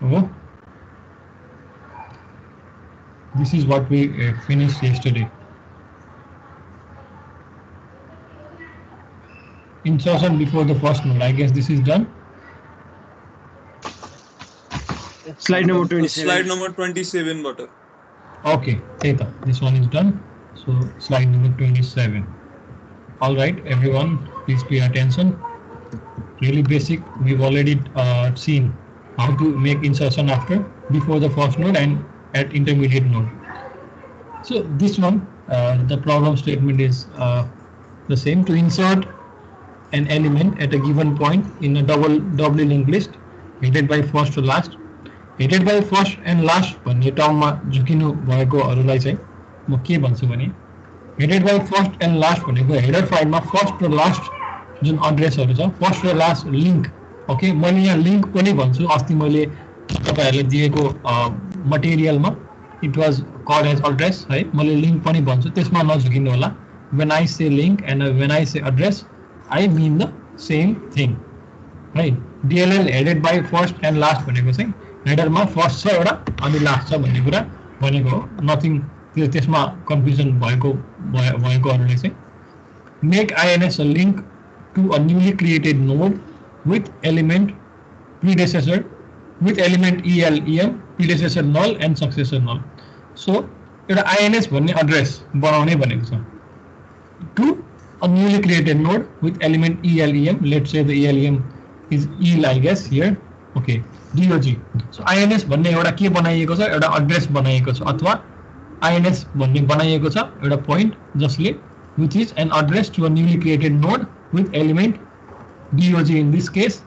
Oh, this is what we finished yesterday. Insertion before the first node. I guess this is done. Slide number Slide 27. number 27 butter. Okay, theta. This one is done. So slide number 27. All right, everyone, please pay attention. Really basic. We've already seen how to make insertion after, before the first node and at intermediate node. So this one, the problem statement is the same. To insert an element at a given point in a doubly linked list headed by first to last. Headed by first and last भन्ने टर्ममा झुकिनु भएकोहरूलाई चाहिँ म के भन्छु भने headed by first and last भनेको header फाइलमा first र last जुन एड्रेसहरू छ फर्स्ट र लास्ट लिङ्क ओके मैले यहाँ लिङ्क पनि भन्छु अस्ति मैले तपाईहरुले दिएको मटेरियलमा it was called as address है मैले लिङ्क पनि भन्छु त्यसमा नझुकिनु होला when I say link and when I say address I mean the same thing है DLL headed by first and last भनेको चाहिँ हेडरमा फर्स्ट छ एउटा अनि लास्ट छ भन्ने कुरा भनेको हो नथिङ त्यसमा कन्फ्युजन भएकोहरूले चाहिँ make INS a link to a newly created node with element predecessor with element ELEM predecessor null and successor null so एउटा आइएनएस भन्ने एड्रेस बनाउने भनेको छ to a newly created node with element ELEM let's say the ELEM is L I guess here okay DOG so INS भन्ने एउटा के बनाइएको छ एउटा एड्रेस बनाइएको छ अथवा आइएनएस भन्ने बनाइएको छ एउटा पोइन्ट जसले which is an address to a newly created node with element DOG in this case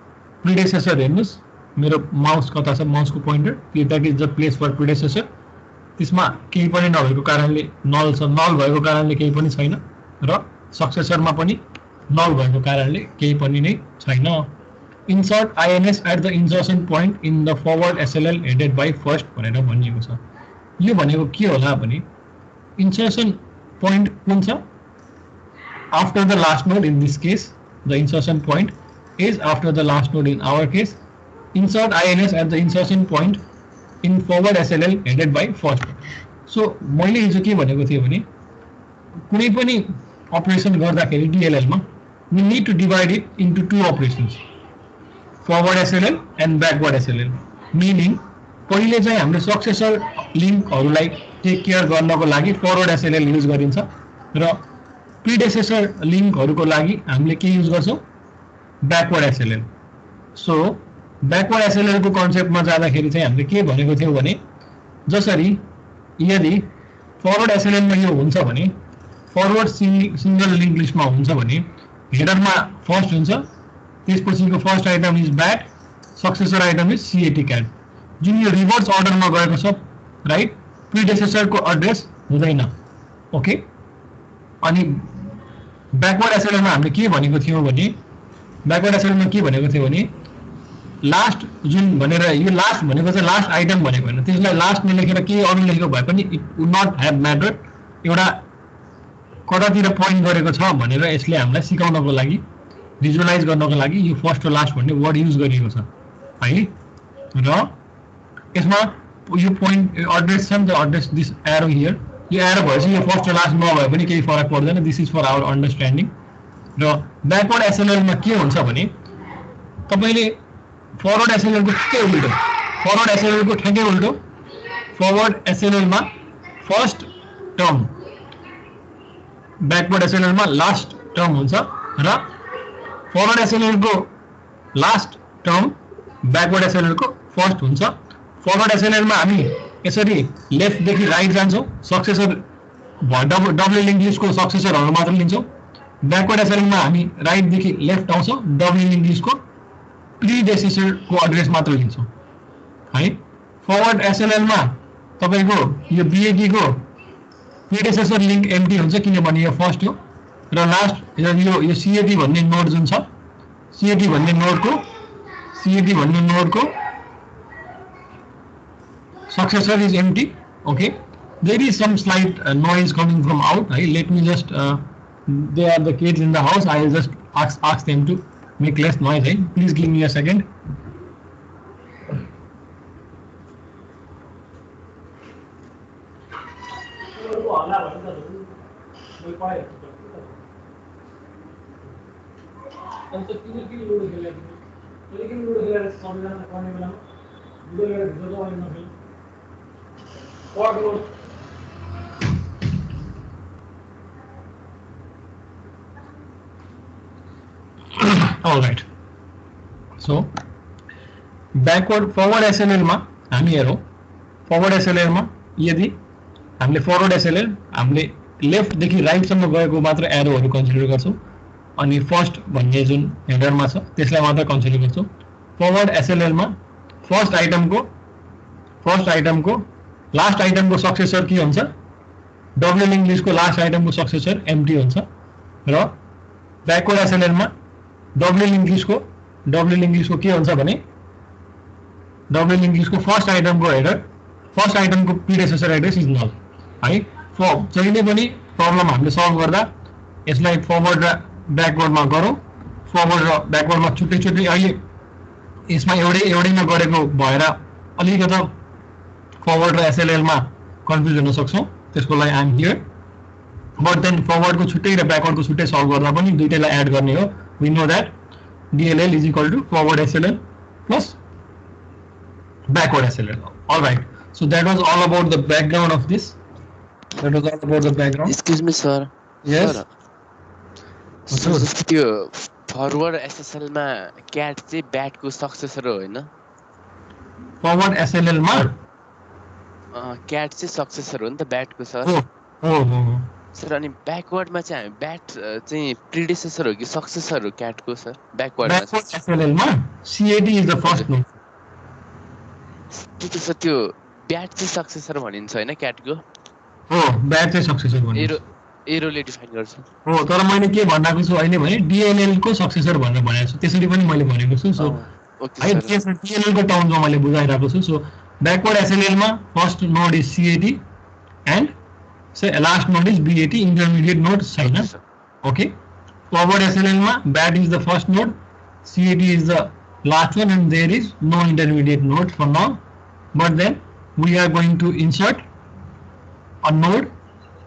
predecessor हेर्नुस् मेरो माउस कता छ माउसको pointer that is the place for predecessor त्यसमा केही पनि नभएको कारणले नल छ नल भएको कारणले केही पनि छैन र सक्सेसरमा पनि नल भएको कारणले केही पनि नै छैन insert INS at the insertion point in the forward SLL headed by first भनेर भनिएको छ यो भनेको के होला भने insertion point कुन छ after the last node in this case the insertion point is after the last node in our case insert INS at the insertion point in forward SLL headed by first so मैले हिजो के भनेको थिए भने कुनै पनि operation गर्दाखेरि DLL मा we need to divide it into two operations forward SLL and backward SLL meaning पहिले चाहिँ हामीले सक्सेसर लिंकहरुलाई टेक केयर गर्नको लागि फरवर्ड SLL युज गरिन्छ र प्रिडेसेसर लिंकहरुको लागि हामीले के युज गर्छौं backward SLL so backward SLL को कन्सेप्टमा जाँदाखेरि चाहिँ हामीले के भनेको थियौ भने जसरी यदि फरवर्ड SLL मा यो हुन्छ भने फरवर्ड सिंगल लिंक लिस्टमा हुन्छ भने हेडरमा फर्स्ट हुन्छ त्यसपछिको first item is back successor item is CAT CAT जुन यो रिभर्स अर्डरमा गएको छ राइट प्रिडेसेसर को एड्रेस हुँदैन ओके अनि ब्याकवर्ड एसएलएल मा हामीले के भनेको थियौ भने ब्याकवर्ड एसएलएल मा के भनेको थियो भने लास्ट जुन भनेर यो लास्ट भनेको चाहिँ लास्ट आइटम भनेको हैन त्यसलाई लास्ट नलेखेर के अरु लेखेको भए पनि it would not have matter एउटा कतातिर पोइन्ट गरेको छ भनेर यसले हामीलाई सिकाउनको लागि भिजुअलाइज गर्नको लागि यो फर्स्ट र लास्ट भन्ने वर्ड युज गरिएको छ है र यसमा यो पोइन्ट एड्रेस छ नि त एड्रेस दिस एरो हियर यो एरो भएपछि यो फर्स्ट र लास्ट नभए पनि केही फरक पर्दैन this is for our understanding र ब्याकवर्ड एसएलएल मा के हुन्छ भने तपाईले फरवर्ड एसएलएल को ठ्याक्कै उल्टो फरवर्ड एसएलएल को ठ्याक्कै उल्टो फरवर्ड एसएलएल मा फर्स्ट टर्म ब्याकवर्ड एसएलएल मा लास्ट टर्म हुन्छ र फरवर्ड एसएलएल को लास्ट टर्म ब्याकवर्ड एसएलएल को फर्स्ट हुन्छ फरवर्ड एसएलएल मा हामी यसरी लेफ्ट देखि राइट जान्छौं सक्सेसर डबल लिंक लिस्ट को सक्सेसरहरु मात्र लिन्छौं ब्याकवर्ड एसएलएल मा हामी राइट देखि लेफ्ट आउँछौं डबल लिंक लिस्ट को प्रिडेसेसर को एड्रेस मात्र लिन्छौं है फरवर्ड एसएलएल मा तपाईको यो BAT को प्रिडेसेसर लिंक एम्प्टी हुन्छ किनभने यो फर्स्ट हो र लास्ट यो CAT भन्ने नोड जुन छ CAT भन्ने नोड को successor is empty okay there is some slight noise coming from out right? Let me just they are the kids in the house I will just ask them to make less noise right? Please give me a second All right. So backward forward SLL मा हामी हेरौँ forward SLL मा यदि हामीले forward SLL हामीले left देखि right सम्म गएको मात्र एरोहरू कन्सिडर गर्छौं अनि फर्स्ट भन्ने जुन हेडरमा छ त्यसलाई मात्र कन्सिडर गर्छौं forward SLL मा फर्स्ट आइटमको लास्ट आइटमको सक्सेसर के हुन्छ डबल लिंक लिस्टको लास्ट आइटमको सक्सेसर एम्प्टी हुन्छ र ब्याकवर्ड एसएलएल मा डबल लिंक लिस्टको के हुन्छ भने डबल लिंक लिस्टको फर्स्ट आइटमको हेडर फर्स्ट आइटमको प्रिडेसेसर एड्रेस इज नल है जहिले पनि प्रब्लम हामीले सल्भ गर्दा यसलाई फरवर्ड र ब्याकवर्डमा गरौँ फरवर्ड र ब्याकवर्डमा छुट्टै छुट्टै अहिले यसमा एउटैमा गरेको भएर अलिकति फरवर्ड र एसएलएल मा कन्फ्युज हुन सक्छौं त्यसको लागि I am here but then forward को छुट्टै र ब्याकवर्ड को छुट्टै सल्भ गर्दा पनि दुईटैलाई एड गर्ने हो we know that DLL is equal to forward SLL plus backward SLL. All right. So that was all about the background of this. That was all about the background. Excuse me, sir. Yes. So जस्तो त्यो forward SSL मा CAT चाहिँ bat को successor हो हैन Forward SLL मा CAT चाहिँ successor हो नि त ब्याट को सर हो सर अनि ब्याकवर्ड मा चाहिँ हामी ब्याट चाहिँ प्रिडेसेसर हो कि सक्सेसर हो क्याट को सर ब्याकवर्ड मा backward SLL मा CAT is the first node. त्यो त्यो ब्याट चाहिँ सक्सेसर भनिन्छ हैन क्याट को हो ब्याट चाहिँ सक्सेसर भनिन्छ एरोले डिफाइन गर्छ हो तर मैले के भन्नको छु अहिले भने DLL को सक्सेसर भनेर भनेको छु त्यसरी पनि मैले भनेको छु सो है DLL को टर्ममा मैले बुझाइराको छु सो backward SLL मा first node is CAT and say last node is BAT intermediate node sign. Okay, forward SLL ma BAT is the first node, CAT is the last one, and there is no intermediate node for now. But then we are going to insert a node.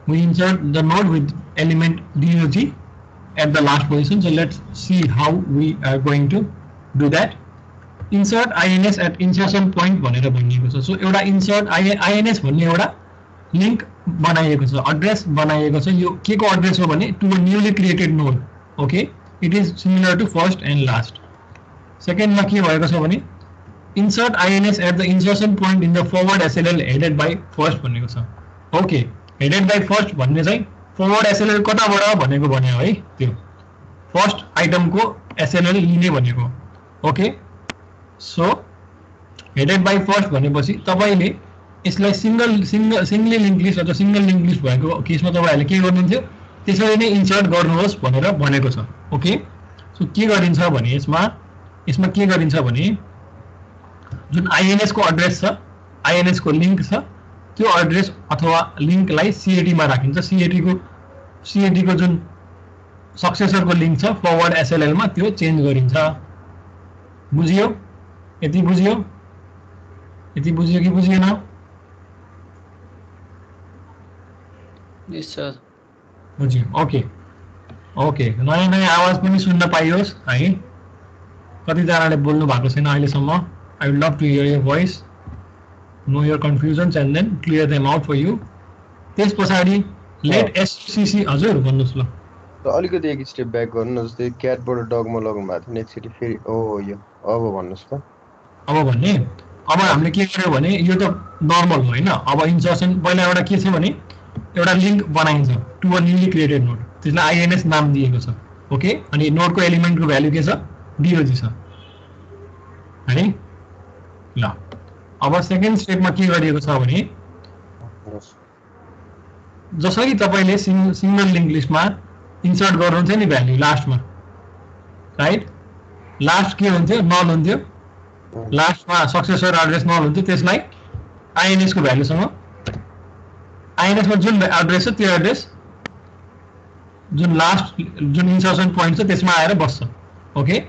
We insert the node with element DOG at the last position. So let's see how we are going to do that. Insert INS at insertion point भनेर भनिएको छ. So एउटा insert INS भन्ने एउटा link बनाइएको छ address बनाइएको छ यो के को एड्रेस हो भने to a newly created node okay it is similar to first and last second मा के भएको छ भने insert INS at the insertion point in the forward SLL headed by first भनेको छ ओके हेडेड बाइ फर्स्ट भन्ने चाहिँ forward एसएलएल कताबाट भनेको भन्यो है त्यो फर्स्ट आइटमको एसएलएल लिने भनेको okay so headed by first भनेपछि तपाईले यसलाई सिंगली लिंक लिस्ट अथवा सिंगल लिंक लिस्ट भएको केसमा तपाईहरुले के गर्नुहुन्थ्यो त्यसरी नै इन्सर्ट गर्नुहोस् भनेर भनेको छ ओके सो के गरिन्छ भने यसमा के गरिन्छ भने जुन आईएनएस को एड्रेस छ आईएनएस को लिंक छ त्यो एड्रेस अथवा लिंकलाई सीएटी मा राखिन्छ सीएटी को जुन सक्सेसर को लिंक छ फरवर्ड एसएलएल मा त्यो चेन्ज गरिन्छ बुझियो यति बुझियो कि बुझिएन Yes, sir. बुझ्यो ओके नयाँ आवाज पनि सुन्न पाइयोस् है कतिजनाले बोल्नु भएको छैन अहिलेसम्म I would love to hear your voice no your confusions and then clear them out for you त्यस पछाडि लेट एससीसी हजुर भन्नुस् ल अलिकति एक स्टेप ब्याक गर्नु जस्तै क्याटबाट डगमा लगाउनु भएको थियो नेक्स्ट फेरि यो अब भन्नुस् त अब भन्ने अब हामीले के गर्यो भने यो त नर्मल हो हैन अब इन्सर्सन पहिला एउटा के छ भने एउटा लिंक बनाइन्छ to a newly created node त्यसलाई आईएनएस नाम दिएको छ ओके अनि नोडको एलिमेन्टको भ्यालु के छ डीओजी छ हैन ल अब सेकेन्ड स्टेपमा के गरिएको छ भने जसरी तपाईले सिंगल लिंक लिस्टमा इन्सर्ट गर्नुहुन्छ नि भ्यालु लास्टमा राइट लास्ट के हुन्थ्यो नल हुन्थ्यो लास्टमा सक्सेसर एड्रेस नल हुन्थ्यो त्यसलाई आईएनएस को भ्यालुसँग आईएनएस में जुन एड्रेस छ त्यो एड्रेस जुन लास्ट जुन इन्सर्सन पोइन्ट छ त्यसमा आएर बस्छ ओके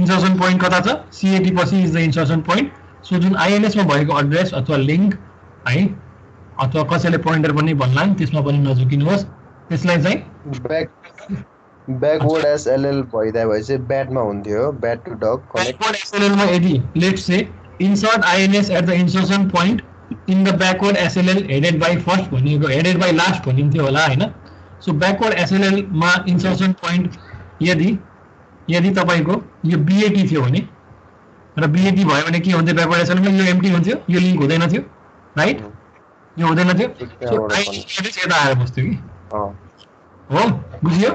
इन्सर्सन पोइन्ट कता छ सीएटी पछि is the insertion point so जुन आईएनएस मा भएको एड्रेस अथवा लिंक है अथवा कसैले पोइन्टर पनि भन्ला नि त्यसमा पनि नझुकिनुहोस् त्यसलाई चाहिँ ब्याकवर्ड एसएलएल भइदिए भए चाहिँ ब्याटमा हुन्थ्यो bat to dog connect backward SLL मा यदि let's say insert INS at the insertion point in the backward SLL headed by first भनिएको headed by last भनिन्थ्यो होला हैन सो backward SLL मा insertion point यदि तपाईको यो BAT थियो भने र BAT भयो भने के हुन्थ्यो backward SLL मा यो एम्प्टी हुन्थ्यो यो लिंक हुँदैन थियो राइट यो हुँदैन थियो सो INS यता आएर बस्थ्यो कि हो बुझियो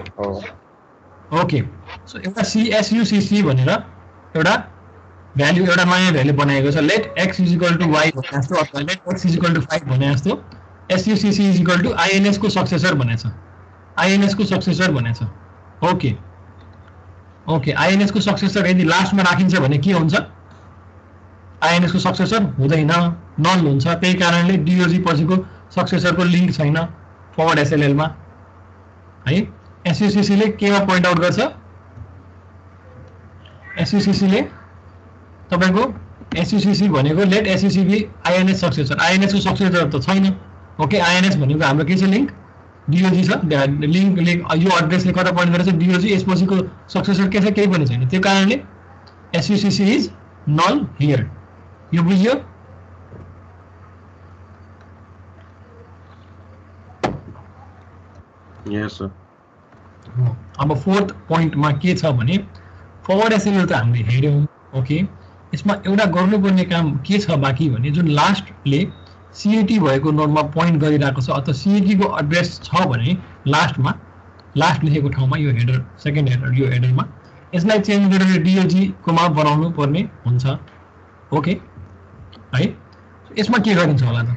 ओके सो एउटा CSUCC भनेर एउटा भ्यालु एउटा नयाँ भ्यालु बनाएको छ लेट x = y भने जस्तो अथवा लेट x = 5 भने जस्तो SUCC = INS को सक्सेसर भनेछ INS को सक्सेसर भनेछ ओके ओके INS को सक्सेसर यदि लास्टमा राखिन्छ भने के हुन्छ INS को सक्सेसर हुँदैन नल हुन्छ त्यही कारणले DOG पछिको सक्सेसरको लिंक छैन फरवर्ड SLL मा है SUCC ले केमा पोइन्ट आउट गर्छ SUCC ले तपाईको SUCC भनेको let SUCC be INS successor INS को सक्सेसर त छैन ओके INS भनेको हाम्रो के छ लिंक DOG छ लिंक यो एड्रेसले कता पोइन्ट गरेछ DOG यसपछिको सक्सेसर के छ केही पनि छैन त्यो कारणले SUCC इज नल हियर यो बुझ्यो यस सर अब फोर्थ पोइन्ट मा के छ भने फरवर्ड एसएलएल त हामीले हेर्यौं ओके यसमा एउटा गर्नुपर्ने काम के छ बाकी भने जुन लास्टले CAT भएको नोडमा पोइन्ट गरिरहेको छ अथवा CAT को एड्रेस छ भने लास्टमा लास्ट लेखेको ठाउँमा यो हेडर सेकेन्ड हेडर यो हेडरमा यसलाई चेन्ज गरेर DOG कोमा बनाउनु पर्ने हुन्छ ओके है यसमा के गरिन्छ होला त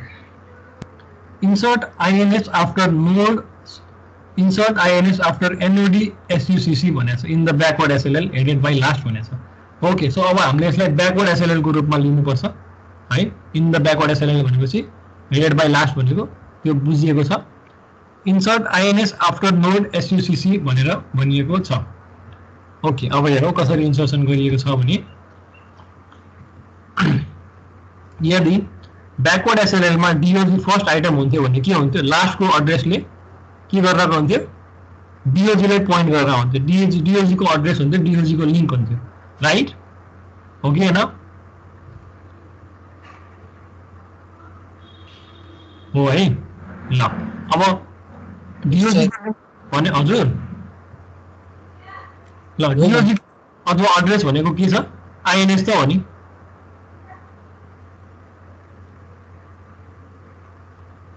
insert INS after node insert INS after NOD SUCC भनेछ in the backward SLL headed by last भनेछ ओके सो अब हामीले यसलाई backward SLL को रूपमा लिनु पर्छ है in the backward SLL भनेपछि headed by last भनेको त्यो बुझिएको छ insert INS after node SUCC भनेर भनिएको छ ओके अब हेरौं कसरी इन्सर्सन गरिएको छ भने यदि backward SLL मा DOG फर्स्ट आइटम हुन्थ्यो भने के हुन्थ्यो लास्ट को एड्रेसले के गरिरहेको हुन्थ्यो DOG लाई पोइन्ट गरेर हुन्थ्यो DOG को एड्रेस हुन्थ्यो DOG को लिंक हुन्थ्यो राइट हो कि हैन हो है ल अब DOG भने हजुर ल DOG अथवा एड्रेस भनेको के छ INS त हो नि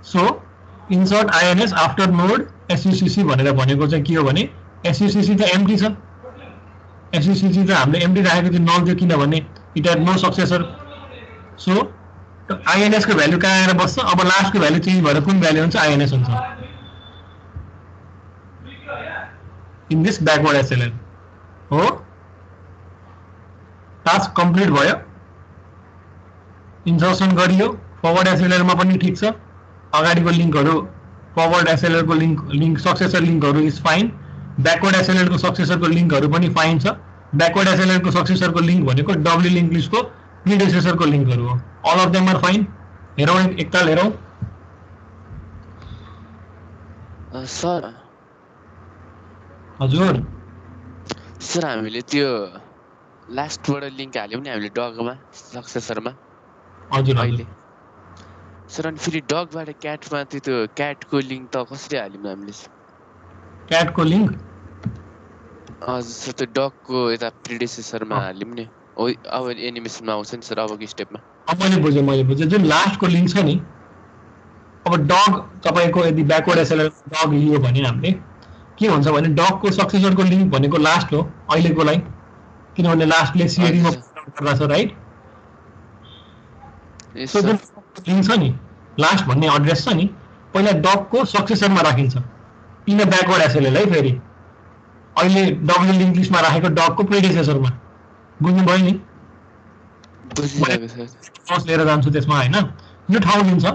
so insert INS after node SUCC भनेर भनेको चाहिँ के हो भने SUCC त एम्प्टी छ SUCC त हामीले एम्प्टी राखेको थियो नल थियो किनभने it had no successor so INS को भ्यालु कहाँ आएर बस्छ अब लास्ट को भ्यालु चेन्ज भएर कुन भ्यालु हुन्छ INS हुन्छ इन दिस ब्याकवर्ड SLL हो टास्क कम्प्लिट भयो इन्सर्सन गरियो फरवर्ड SLL मा पनि ठीक छ अगाडिको लिंकहरु फरवर्ड SLL को लिंक सक्सेसर लिंकहरु इज फाइन ब्याकवर्ड SLL को सक्सेसर को लिंकहरु पनि फाइन छ ब्याकवर्ड SLL को सक्सेसर को लिंक भनेको डब्ल्यू लिंक लिस्ट को प्रिडेसेसर को लिंकहरु हो all of them are fine हेरौं एकताल हेरौं सर हजुर सर हामीले त्यो लास्टबाट लिंक हाल्यौं नि हामीले डगमा सक्सेसरमा हजुर अहिले सर अनि फेरि डगबाट क्याटमा त्यो क्याटको लिंक त कसरी हाल्यौं हामीले क्याट को लिंक हजुर सर त्यो डगको यता प्रिडेसेसरमा हाल्यौं नि अब एनिमेसनमा आउँछ नि सर अबको स्टेपमा अब मैले बुझे जुन लास्ट को लिंक छ नि अब डग तपाईको यदि ब्याकवर्ड SLL डग लियो भने हामीले के हुन्छ भने डग को सक्सेसर को लिंक भनेको लास्ट हो अहिलेकोलाई किनभने लास्टले CAD मा गर्छ राइट सो जुन लिंक छ नि लास्ट भन्ने एड्रेस छ नि पहिला डग को सक्सेसरमा राखिन्छ इन ब्याकवर्ड SLL है फेरि अहिले डब्ल्यू लिंक लिस्टमा राखेको डग को प्रिडेसेसरमा बुझ्नु भयो नि बुझिरहेको सर फर्स्ट लिएर जान्छु त्यसमा हैन यो ठाउँ लिन्छ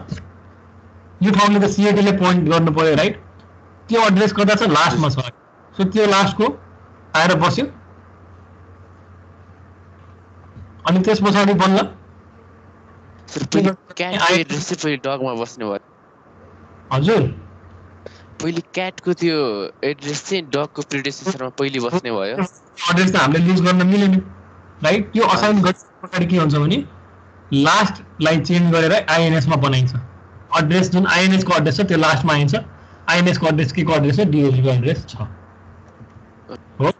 यो ठाउँले त CAD ले पोइन्ट गर्नु पर्यो राइट त्यो एड्रेस कता छ लास्टमा छ सो त्यो लास्ट को आएर बस्यो अनि त्यसपछि बल्ल सर पनि क्याटको एड्रेस चाहिँ फेरि डगमा बस्ने भयो हजुर पहिले क्याटको त्यो एड्रेस चाहिँ डगको प्रिडेसेसरमा पहिले बस्ने भयो एड्रेस त हामीले युज गर्न मिलेन राइट त्यो असाइन गर्ने के हुन्छ भने लास्ट लाई चेन्ज गरेर आइएनएस मा बनाइन्छ एड्रेस जुन आइएनएस को एड्रेस छ त्यो लास्टमा आइन्छ आइएनएस को एड्रेस के को एड्रेस छ डीओजी को एड्रेस छ हो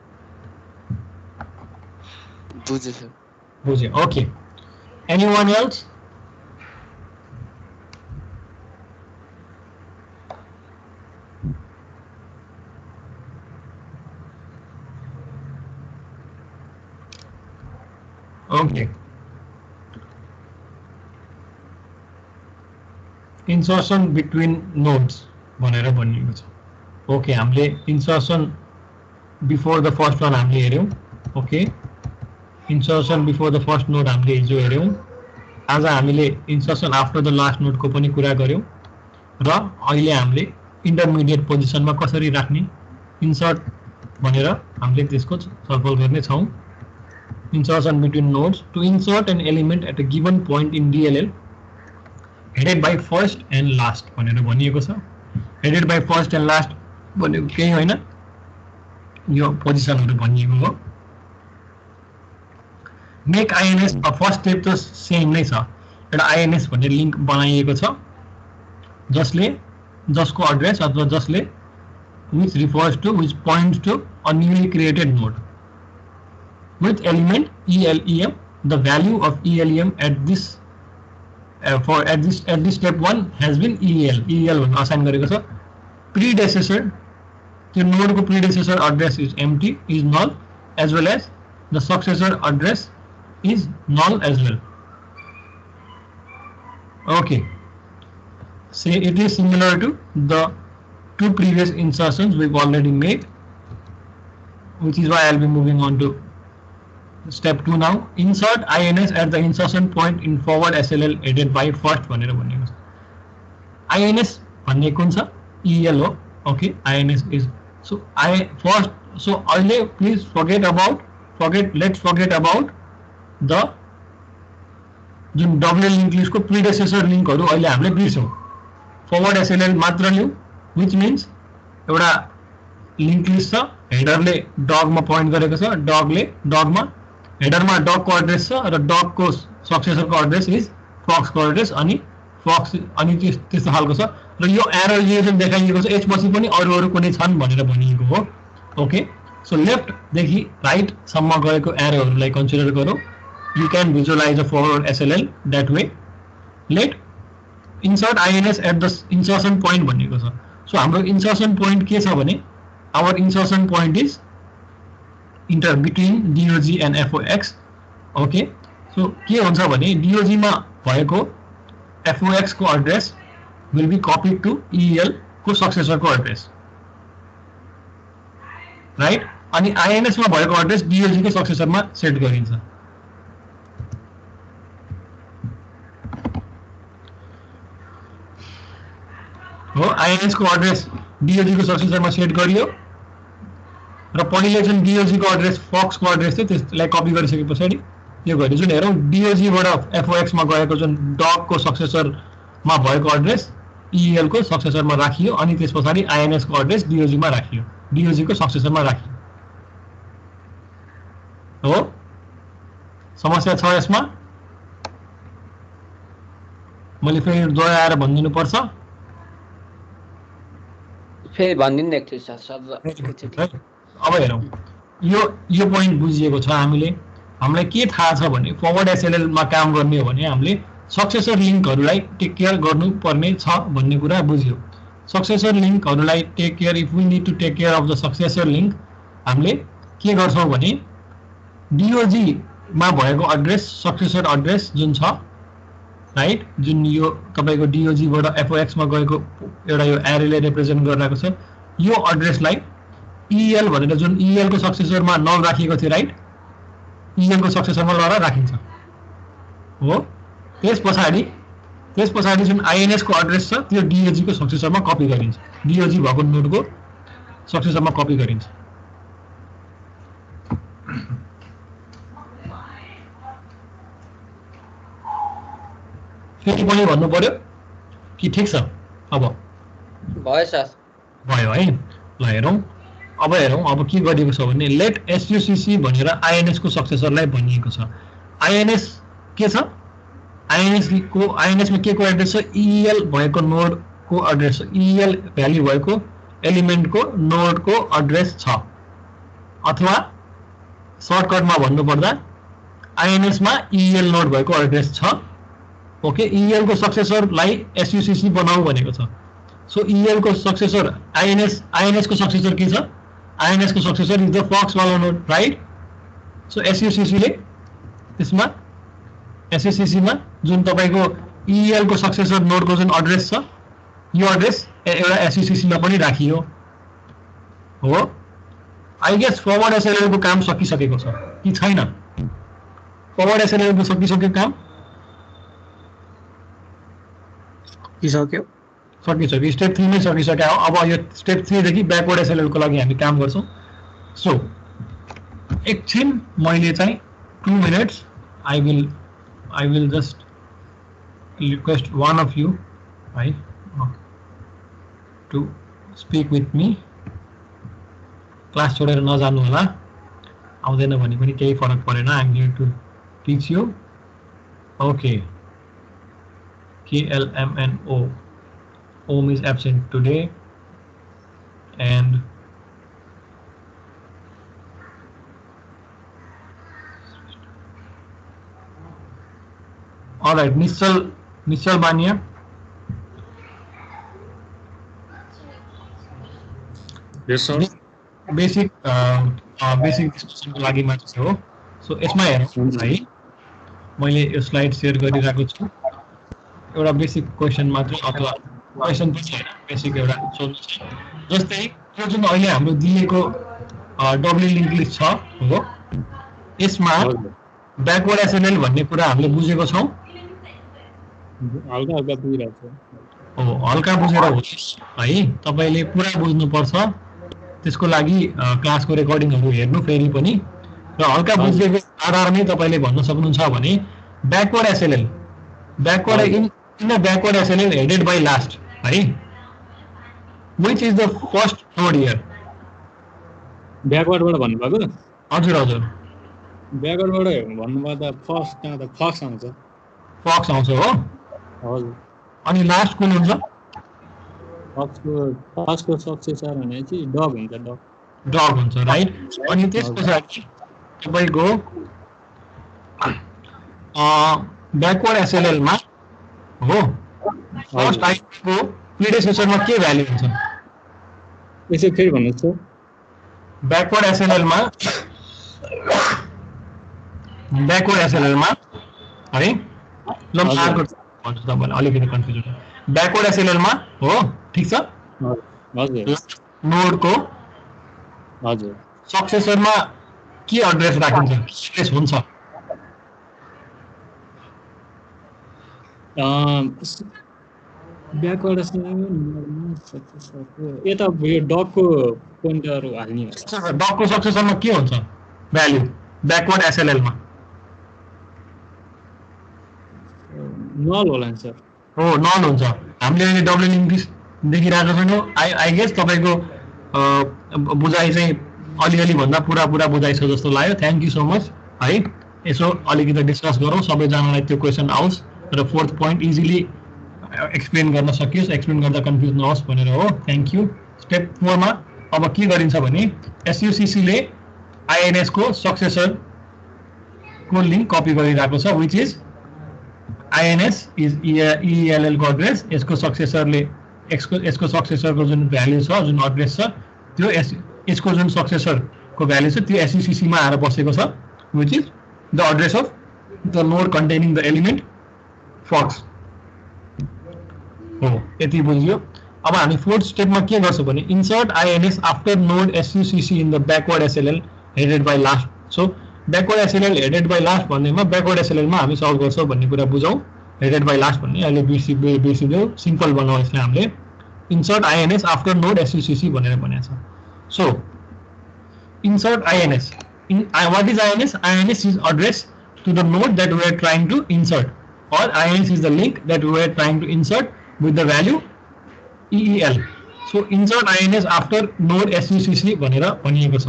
बुझे okay anyone else okay insertion between nodes भनेर भनिएको छ ओके हामीले insertion before the first one हामीले हेर्यौं okay insertion before the first node हामीले हिजो हेर्यौं आज हामीले insertion after the last node को पनि कुरा गर्यौं र अहिले हामीले इन्टरमिडिएट पोजिसनमा कसरी राख्ने इन्सर्ट भनेर हामीले त्यसको छलफल गर्ने छौं insertion between nodes to insert an element at a given point in DLL headed by first and last भनेर भनिएको छ headed by first and last भनेको केही होइन यो पोजिसनहरु भनिएको हो मेक INS फर्स्ट स्टेप त सेम नै छ एउटा INS भन्ने लिंक बनाइएको छ जसले जसको एड्रेस अथवा जसले which refers to which points to a newly created node with element ELEM. The value of ELEM at this at this step 1 has been EL भन्ने असाइन गरेको छ predecessor त्यो node को predecessor address is empty is null as well as the successor address is null as well. Okay, say it is similar to the two previous insertions we've already made, which is why I'll be moving on to step 2 now. Insert INS at the insertion point in forward SLL headed by first भनेर भनिएको छ INS भन्ने कुन छ EL हो okay INS is so so अहिले please let's forget about the जुन W link list को प्रिडेसेसर लिंकहरु अहिले हामीले बिर्सौं फरवर्ड एसएलएल मात्र लियौ which means एउटा लिंक लिस्ट छ हेडरले डगमा पोइन्ट गरेको छ डगमा हेडरमा डग को एड्रेस छ र डग को सक्सेसर को एड्रेस इज फक्स को एड्रेस अनि फक्स अनि त्यस्तो खालको छ र यो एरो यो जुन देखाइएको छ यसपछि पनि अरु कुनै छन् भनेर भनिएको हो ओके सो लेफ्ट देखि राइट सम्म गएको एरोहरुलाई कन्सिडर गरौँ you can visualize a forward SLL that way. Let insert INS at the insertion point भनेको छ so हाम्रो insertion point के छ भने our insertion point is between DOG and FOX okay so के हुन्छ भने DOG मा भएको FOX को address will be copied to EL को सक्सेसर को एड्रेस राइट अनि INS मा भएको एड्रेस DOG को सक्सेसरमा सेट गरिन्छ हो INS को एड्रेस DOG को सक्सेसरमा सेट गरियो र पहिले जुन DOG को एड्रेस फक्स को एड्रेस थियो त्यसलाई कपी गरिसकेपछि यो गरे जुन हेरौं DOG बाट FOX मा गएको जुन डग को सक्सेसर मा भएको एड्रेस EL को सक्सेसरमा राखियो अनि त्यसपछि INS को एड्रेस DOG मा राखियो DOG को सक्सेसरमा राखियो हो समस्या छ यसमा मैले फेरि दोहोर्याएर भनिदिनु पर्छ फेरि भनिदिनु एकचोटी सर अब हेरौं यो पोइन्ट बुझिएको छ हामीलाई के थाहा छ भने फरवर्ड एसएलएल मा काम गर्ने हो भने हामीले सक्सेसर लिंकहरुलाई टेक केयर गर्नुपर्ने छ भन्ने कुरा बुझ्यौ सक्सेसर लिंकहरुलाई take care if we need to take care of the successor link हामीले के गर्छौं भने DOG मा भएको एड्रेस सक्सेसर एड्रेस जुन छ राइट जुन यो तपाईको DOG बाट FOX मा गएको एउटा यो एरेले रिप्रेजेन्ट गरिरहेको छ यो एड्रेसलाई EL भनेर जुन EL को सक्सेसरमा नल राखिएको थियो राइट EL को सक्सेसरमा लरा राखिन्छ हो त्यसपछि जुन INS को एड्रेस छ त्यो DOG को सक्सेसरमा कपी गरिन्छ DOG भएको नोड को सक्सेसरमा कपी गरिन्छ फेरि पनि भन्नु पर्यो कि ठीक छ अब भयो सर भयो है ल हेरौँ अब के गरिएको छ भने लेट SUCC भनेर INS को सक्सेसरलाई भनिएको छ INS के छ INS मा के को एड्रेस छ EL भएको नोड को एड्रेस छ EL भ्यालु भएको एलिमेन्ट को नोड को एड्रेस छ अथवा सर्टकट मा भन्नु पर्दा INS मा EL नोड भएको एड्रेस छ ओके EL को सक्सेसरलाई SUCC बनाऊ भनेको छ सो EL को सक्सेसर INS को सक्सेसर के छ INS को सक्सेसर इज द फक्स वाला नोड राइट सो SUCC ले त्यसमा SUCC मा जुन तपाईको EL को सक्सेसर नोड को जुन एड्रेस छ यो एड्रेस एउटा SUCC मा पनि राखियो हो आई गेस फरवर्ड SLL को काम सकिसकेको छ कि छैन फरवर्ड SLL को सकिसक्यो काम सकिसक्यो स्टेप 3 मै सकिसक्यो अब यो स्टेप 3 देखि ब्याकवर्ड SLL को लागि हामी काम गर्छौं सो एकछिन मैले चाहिँ 2 minutes I will just request one of you right to speak with me class छोडेर नजानु होला आउँदैन भने पनि केही फरक परेन I am here to teach you okay KLMNO Om is absent today and all right Nishal Bania yes sir basic discussion को लागि मात्र हो सो यसमा हेरौँ है मैले यो स्लाइड शेयर गरिरहेको छु एउटा बेसिक क्वेशन मात्र अथवा क्वेशन पनि हैन बेसिक एउटा सोल्युसन जस्तै यो जुन अहिले हाम्रो दिएको डब्ल्यू लिंक लिस्ट छ हो यसमा ब्याकवर्ड SLL भन्ने कुरा हामीले बुझेको छौं हल्का बुझिरहेको छ हल्का बुझेर होस् है तपाईले पुरा बुझ्नु पर्छ त्यसको लागि क्लासको रेकर्डिङहरु हेर्नु फेरि पनि र हल्का बुझेको आधारमै तपाईले भन्न सक्नुहुन्छ भने backward SLL backward in a backward SLL headed by last है which is the first node here ब्याकवर्डबाट भन्नुभएको हजुर ब्याकवर्डबाट भन्नुभयो त फर्स्ट त फक्स आउँछ हो हजुर अनि लास्ट कुन हुन्छ फक्सको सक्सेसर भने चाहिँ डग हुन्छ राइट अनि त्यसपछि तपाईको ब्याकवर्ड SLL मा हो फर्स्ट आइको प्रिडेसेसर मा के भ्यालु हुन्छ यसै फेरि भन्नुस् त ब्याकवर्ड SLL मा है ल मार्क भन्छु तपाईलाई अलिकति कन्फ्युजन ब्याकवर्ड SLL मा हो ठीक छ हजुर नोड को हजुर सक्सेसर मा के एड्रेस राखिन्छ एड्रेस हुन्छ ब्याकवर्ड यता यो डगको पोइन्टर हाल्ने डगको सक्सेसरमा के हुन्छ भ्यालु ब्याकवर्ड SLL मा नल होला नि सर हो नल हुन्छ हामीले अहिले डब्ल्यू लिंक देखिरहेको छैनौं आई गेस तपाईको बुझाइ चाहिँ अलिअलि भन्दा पुरा बुझाइ छ जस्तो लाग्यो थ्यांक यू सो मच है यसो अलिकति डिस्कस गरौँ सबैजनालाई त्यो क्वेशन आओस् र फोर्थ पोइन्ट इजिली एक्सप्लेन गर्न सकियोस् एक्सप्लेन गर्दा कन्फ्युज नहोस् भनेर हो थ्यांक यू स्टेप 4 मा अब के गरिन्छ भने SUCC ले INS को सक्सेसर को लिंक कपी गरिरहेको छ which is INS is ELL को एड्रेस यसको सक्सेसरले यसको सक्सेसरको जुन भ्यालु छ जुन एड्रेस छ त्यो यसको जुन सक्सेसर को भ्यालु छ त्यो SUCC मा आएर बसेको छ which is the address of the node containing the element fox हो यति बुझ्यो अब हामी फोर्थ स्टेपमा के गर्छौं भने insert INS after node SUCC in the backward SLL headed by last so backward SLL headed by last भन्नेमा बैकवर्ड SLL मा हामी सल्भ गर्छौं भन्ने कुरा बुझौं हेडेड बाइ लास्ट भन्ने अहिले बिर्सिदेऊ सिम्पल बनाऊ यसलाई हामीले insert INS after node SUCC भनेर भनेको छ so insert INS what is INS INS is address to the node that we are trying to insert or INS is the link that we are trying to insert with the value EEL. So insert INS after node SUCC भनेर भनिएको छ.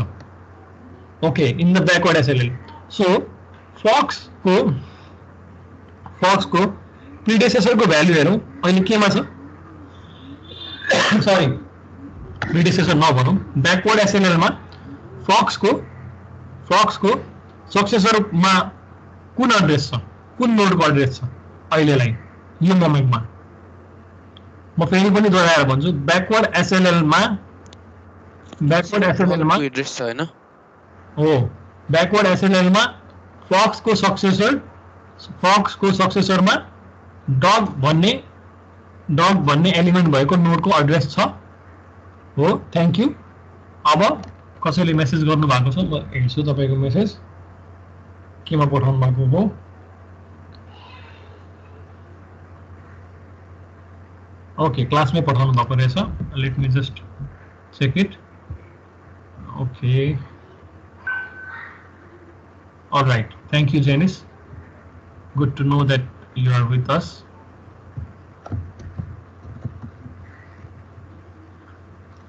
Okay, in the backward SLL. So Fox को predecessor को value हेरौँ अहिले केमा छ? Sorry, predecessor नभनौँ, backward SLL मा Fox को successor मा कुन एड्रेस छ, कुन नोड को एड्रेस छ अहिलेलाई यो मोमेन्टमा. म फेरि पनि दोहोऱ्याएर भन्छु, बैकवर्ड एसएलएल मा एड्रेस छ हैन हो. बैकवर्ड एसएलएल मा फक्स को सक्सेसर मा डग भन्ने एलिमेन्ट भएको नोड को एड्रेस छ हो. Thank you. अब कसैले मेसेज गर्नु भएको छ, म हेर्छु तपाईको मेसेज केमा पठाउनु भएको हो. ओके, क्लास में पठाउनु भएको रहेछ. Let me just check it. Okay, all right, thank you Janice, good to know that you are with us.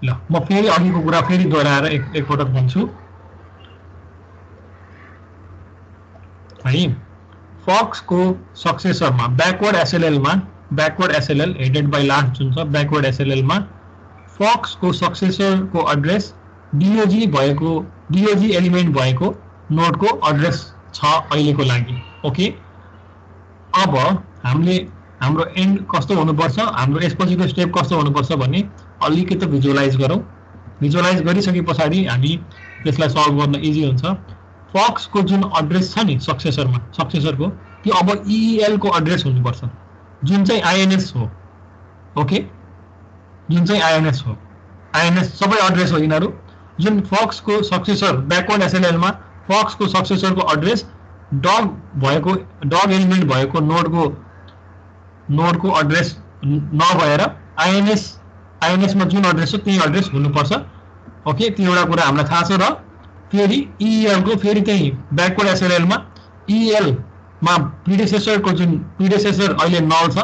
ल म फेरि अघिको कुरा फेरि दोहोऱ्याएर एक पटक भन्छु है. फक्स को सक्सेसरमा बैकवर्ड एसएलएल हेडेड बाई लास्ट जुन छ बैकवर्ड एसएलएल मा फक्स को सक्सेसर को एड्रेस डीओजी एलिमेन्ट भएको नोड को एड्रेस छ अहिलेको लागि. ओके, अब हाम्रो एन्ड कस्तो हुनुपर्छ, हाम्रो यसपछिको स्टेप कस्तो हुनुपर्छ भन्ने अलिकति भिजुअलाइज गरौँ. भिजुअलाइज गरिसके पछाडि हामी त्यसलाई सल्भ गर्न इजी हुन्छ. फक्स को जुन एड्रेस छ नि सक्सेसर को, त्यो अब EEL को एड्रेस हुनुपर्छ जुन चाहिँ INS हो. ओके, जुन चाहिँ INS सबै एड्रेस हो यिनीहरू. जुन फक्स को सक्सेसर बैकवर्ड एसएलएल मा फक्स को सक्सेसर को एड्रेस डग एलिमेन्ट भएको नोड को एड्रेस नभएर INS मा जुन एड्रेस छ त्यही एड्रेस हुनुपर्छ. ओके, त्यो एउटा कुरा हामीलाई थाहा छ. र फेरि EEL को फेरि त्यही बैकवर्ड एसएलएल मा EEL मा प्रिडेसेसर अहिले नल छ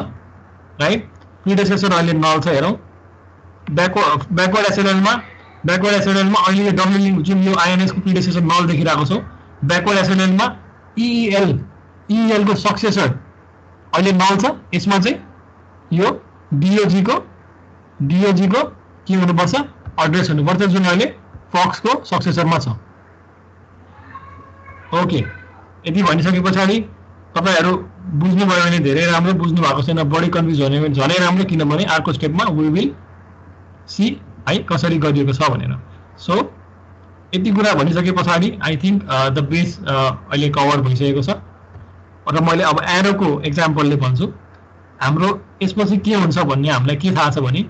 राइट. प्रिडेसेसर अहिले नल छ. हेरौँ बैकवर्ड एसएलएल मा अहिले डब्ल्यू जुन यो INS को प्रिडेसेसर नल देखिरहेको छौ. बैकवर्ड एसएलएल मा EEL को सक्सेसर अहिले नल छ. यसमा चाहिँ यो डीओजी को के हुनुपर्छ, एड्रेस हुनुपर्छ जुन अहिले फक्स को सक्सेसरमा छ. ओके, यति भनिसके पछाडि तपाईहरु बुझ्नुभयो भने धेरै राम्रो, बुझ्नु भएको छैन बढी कन्फ्युज हुने भने झनै राम्रो, किनभने अर्को स्टेपमा वी विल सी है कसरी गरिएको छ भनेर. सो यति कुरा भनिसके पछाडि आई थिंक द बेस अहिले कभर भइसकेको छ. र मैले अब एरो को एक्जाम्पलले भन्छु. हाम्रो यसपछि के हुन्छ भन्ने हामीलाई के थाहा छ भने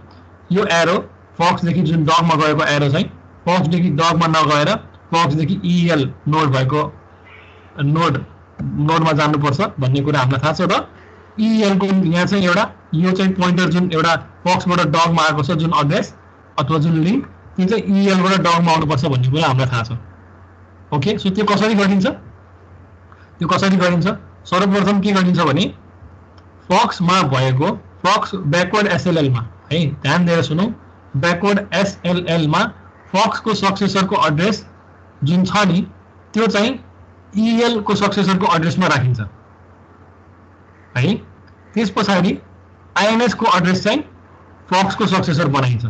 यो एरो फक्स देखि जुन डगमा गएको एरो चाहिँ फक्स देखि डगमा नगएर फक्स देखि EEL नोड भएको नोडमा जानुपर्छ भन्ने कुरा हामीलाई थाहा छ. र EEL को यहाँ चाहिँ एउटा यो चाहिँ पोइन्टर जुन एउटा फक्सबाट डगमा आएको छ जुन एड्रेस अथवा जुन लिंक, त्यो चाहिँ EEL बाट डगमा आउनुपर्छ भन्ने कुरा हामीलाई थाहा छ. ओके, सो त्यो कसरी गरिन्छ? सर्वप्रथम के गरिन्छ भने फक्स मा भएको फक्स बैकवर्ड एसएलएल मा है, ध्यान दिएर सुनौ, बैकवर्ड एसएलएल मा फक्स को सक्सेसर को एड्रेस जुन छ नि त्यो चाहिँ EEL को सक्सेसर को एड्रेस में राखिन्छ है. त्यसपछि INS को एड्रेस चाहिँ फक्स को सक्सेसर बनाइन्छ.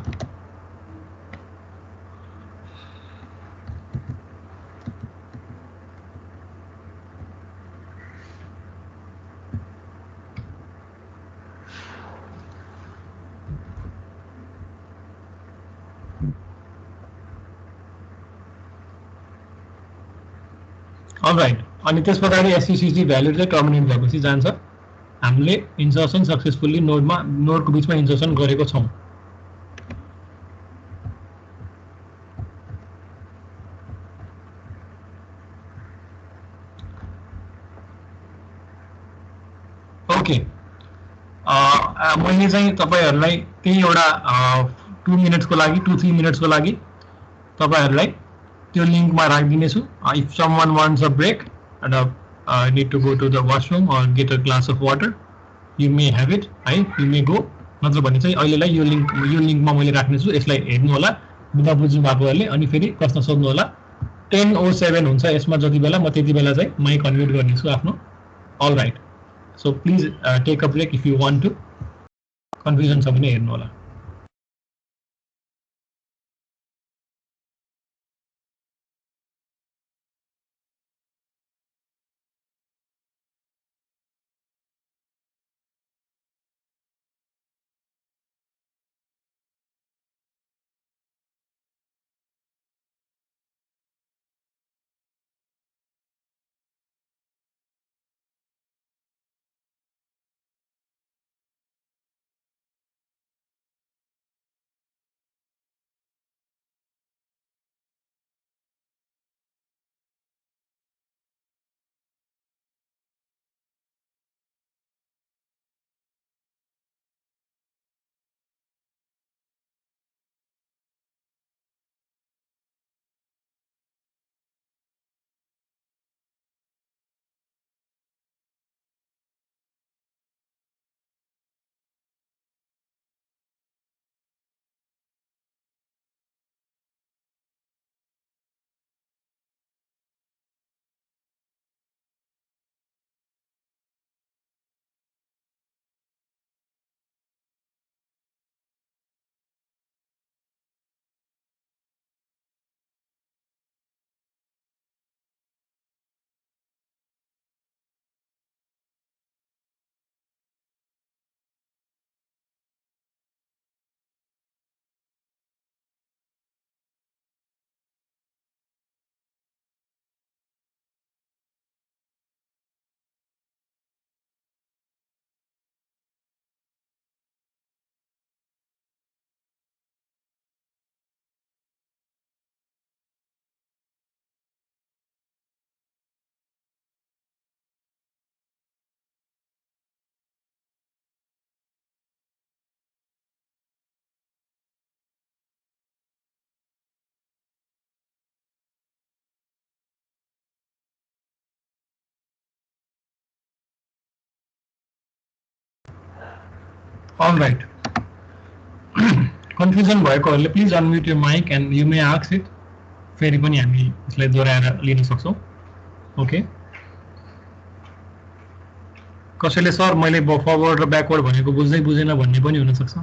अलराइट, अनि त्यसपछि SUCC भ्यालु चाहिँ टर्मिनेट भएपछि जान्छ. हामीले इन्सर्सन सक्सेसफुली नोडको बीचमा इन्सर्सन गरेको छौं. ओके, मैले चाहिँ तपाईहरुलाई त्यही एउटा 2 मिनेट्सको लागि 2-3 मिनेट्सको लागि तपाईहरुलाई त्यो लिंकमा राखिदिनेछु. If someone wants a break and need to go to the washroom or get a glass of water, you may have it. You may go नत्र भने चाहिँ अहिलेलाई यो लिंकमा मैले राख्नेछु, यसलाई हेर्नु होला बुझ्नु भएकोहरूले, अनि फेरि प्रश्न सोध्नु होला। 10:07 हुन्छ यसमा, जति बेला म त्यति बेला चाहिँ माइक अनम्युट गर्नेछु आफ्नो। All right, so please take a break if you want to. Confusion छ भने हेर्नु होला। All right. Confusion भएकोहरूले please unmute your mic and you may ask it. फेरि पनि हामी यसलाई दोहोऱ्याएर लिन सक्छौँ। ओके, कसैले सर मैले फरवर्ड र ब्याकवर्ड भनेको बुझ्दै बुझेन भन्ने पनि हुनसक्छ।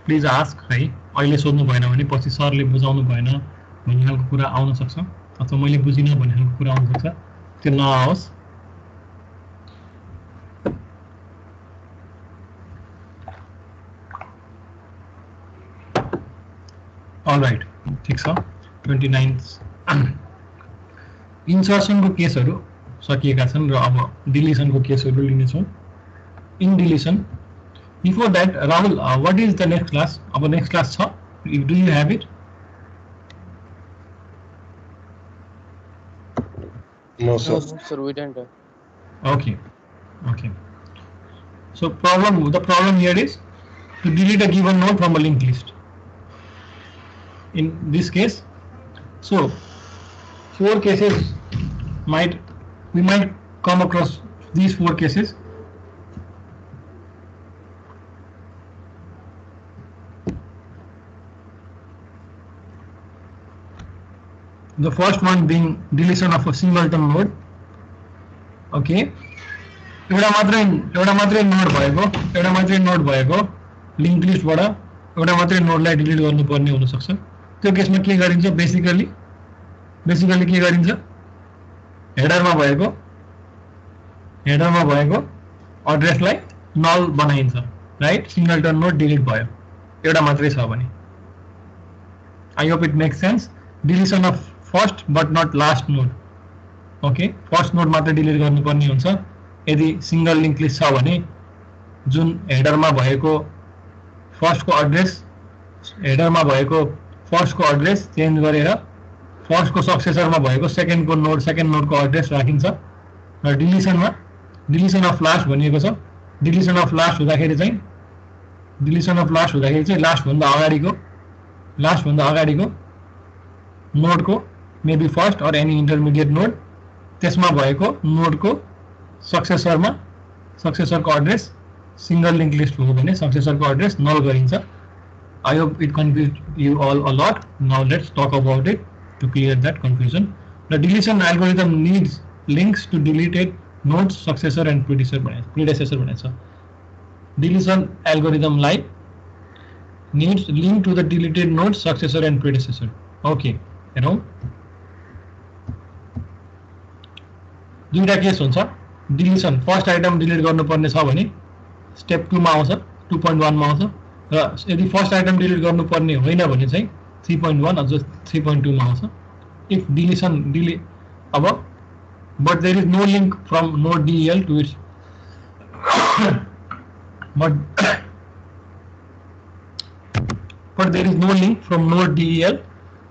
प्लिज आस्क है, अहिले सोध्नु भएन भने पछि सरले बुझाउनु भएन भन्ने खालको कुरा आउन सक्छ, अथवा मैले बुझिनँ भन्ने खालको कुरा आउन सक्छ, त्यो नआओस्। All right, ठिक छ। 29 इन्सर्सनको केसहरू सकिएका छन् र अब डिलिसनको केसहरू लिनेछौँ। In deletion, before that Rahul, what is the next class? अब नेक्स्ट क्लास छ, do you have it? No, sir. No, sir, we don't have. Okay, okay. So the problem here is to delete a given node from a linked list. In this case, so 4 cases we might come across these 4 cases. The first one being deletion of a singleton node. Okay, एउटा मात्रै node भएको link लिस्टबाट एउटा मात्रै नोडलाई delete गर्नुपर्ने हुन सक्छ। त्यो केसमा के गरिन्छ? बेसिकली के गरिन्छ? हेडरमा भएको एड्रेसलाई नल बनाइन्छ, राइट? सिंगलटन नोड डिलिट भयो, एउटा मात्रै छ भने। I hope it makes sense. Deletion of first but not last node. Okay, first node मात्रै डिलिट गर्नुपर्ने हुन्छ यदि सिंगल लिंक लिस्ट छ भने। जुन हेडरमा भएको फर्स्टको एड्रेस चेन्ज गरेर फर्स्टको सक्सेसरमा भएको सेकेन्ड नोडको एड्रेस राखिन्छ। र डिलिसन अफ लास्ट भनिएको छ। डिलिसन अफ लास्ट हुँदाखेरि चाहिँ लास्ट भन्दा अगाडिको नोडको maybe first or any intermediate node, त्यसमा भएको नोडको सक्सेसरको एड्रेस सिंगल लिंक लिस्ट हो भने सक्सेसरको एड्रेस नल गरिन्छ. I hope it confused you all a lot. Now let's talk about it to clear that confusion. The deletion algorithm needs links to deleted nodes, successor and predecessor. Deletion algorithm like needs link to the deleted nodes, successor and predecessor. Okay, you know. दुईटा case हुन्छ. Deletion first item delete गर्नुपर्ने छ भने step 2 मा आउँछ, 2.1 मा आउँछ. र यदि फर्स्ट आइटम डिलिट गर्नुपर्ने होइन भने चाहिँ 3.1 अझ 3.2 मा आउँछ. इफ डिलिसन अब but there is no link from node DEL to its but there is no link from node DEL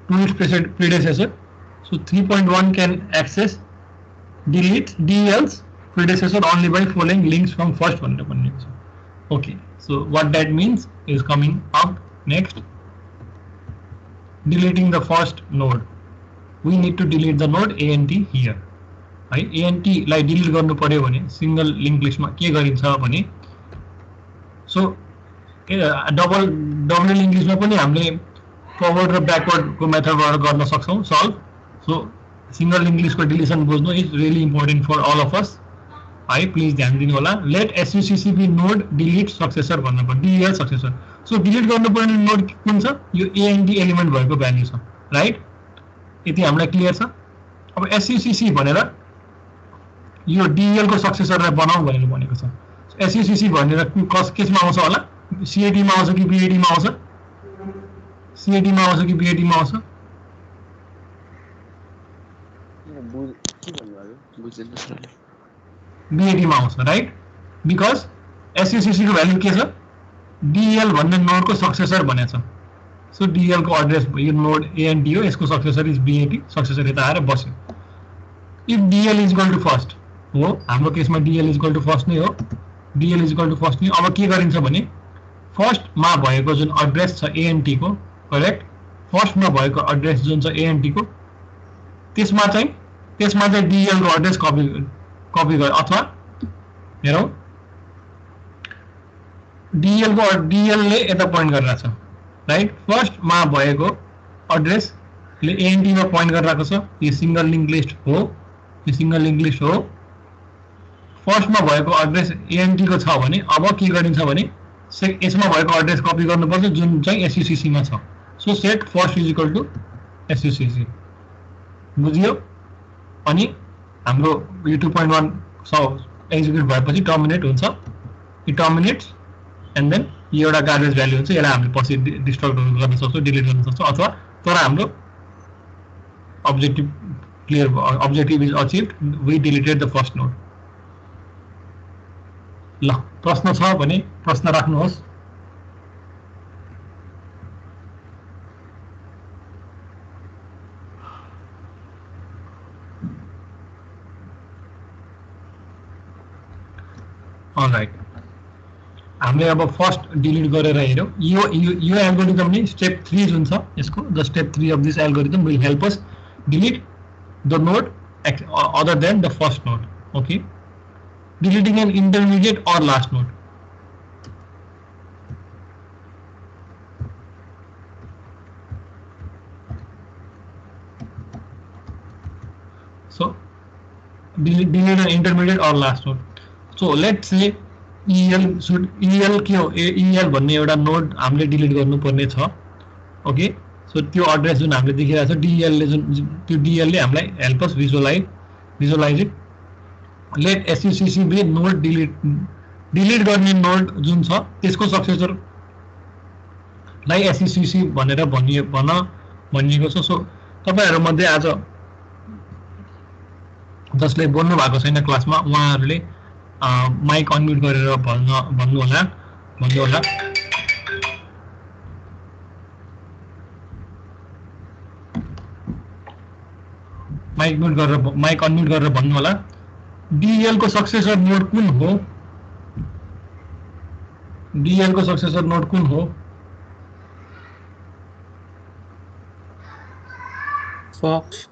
to its predecessor. So 3.1 can access delete DEL's predecessor only by following links from first one. Okay, so what that means is coming up next. Deleting the first node. We need to delete the node ANT here. ANT लाई delete गर्नु पर्यो भने single linked list मा के गरिन्छ भने so double link list मा पनि हामीले फरवर्ड र ब्याकवर्ड को मेथडबाट गर्न सक्छौं solve. So single link list को डिलिसन बुझ्नु is really important for all of us. है प्लिज ध्यान दिनु होला. Let SUCC be node delete successor भन्नु पर्छ, DEL सक्सेसर. सो डिलीट गर्नुपर्ने नोड कुन छ? यो ANT एलिमेन्ट भएको भ्याल्यु छ, राइट? यति हामीलाई क्लियर छ. अब SUCC भनेर यो DEL को सक्सेसरलाई बनाऊ भनेर भनेको छ. SUCC भनेर केसमा आउँछ होला? CAT मा आउँछ कि BAT मा आउँछ? CAT मा आउँछ कि BAT मा आउँछ? BAT मा आउँछ, राइट? बिकज SUCC को भ्यालु के छ? DEL भन्ने नोड को सक्सेसर भनेछ. सो DEL को एड्रेस यो नोड ANT हो, यसको सक्सेसर इज BAT. सक्सेसर यता आएर बस्यो. If DEL is equal to first हो, हाम्रो केसमा DEL is equal to first नै हो. DEL is equal to first नै. अब के गरिन्छ भने फर्स्ट मा भएको जुन एड्रेस छ ANT को, करेक्ट? फर्स्ट मा भएको एड्रेस जुन छ ANT को, त्यसमा चाहिँ DEL को एड्रेस कपी गर अथवा हेरौ DEL ले यता पोइन्ट गरिरहेछ, राइट? फर्स्ट मा भएको एड्रेस ले ANT मा पोइन्ट गरिरहेको छ. यो सिंगल लिंक लिस्ट हो, यो सिंगल लिंक लिस्ट हो. फर्स्ट मा भएको एड्रेस ANT को छ भने अब के गरिन्छ भने यसमा भएको एड्रेस कपी गर्नुपर्छ जुन चाहिँ SUCC मा छ. So set first is equal to SUCC. बुझियो? अनि हाम्रो यो 2.1 एक्जिक्युट भएपछि टर्मिनेट हुन्छ. यो टर्मिनेट्स एन्ड देन यो एउटा गार्बेज भ्यालु हुन्छ. यसलाई हामीले पछि डिस्ट्रक्ट गर्न सक्छौं, डिलिट गर्न सक्छौं, अथवा तर हाम्रो objective is achieved. We deleted the first node. ल, प्रश्न छ भने प्रश्न राख्नुहोस्. अलराइट, हामीले अब फर्स्ट डिलिट गरेर हेर्यौं. यो एल्गोरिदम नि स्टेप 3 जुन छ यसको, the step 3 of this algorithm will help us delete the node other than the first node. Okay, deleting an intermediate or last node. So delete an intermediate or last node. So let's say EL के हो? EL भन्ने एउटा node हामीले delete गर्नुपर्ने छ. Okay, so त्यो address जुन हामीले देखिरहेको छ DEL ले जुन त्यो DEL ले हामीलाई help us visualise it. Let SUCC be node delete गर्ने नोड जुन छ त्यसको सक्सेसर लाई SUCC भनेर भनिएको छ. सो तपाईहरु मध्ये आज जसले बोल्नु भएको छैन क्लासमा उहाँहरुले माइक अनम्युट गरेर भन्नु होला. माइक अनम्युट गरेर भन्नु होला. DEL को सक्सेसर नोड कुन हो? DEL को सक्सेसर नोड कुन हो? Fox.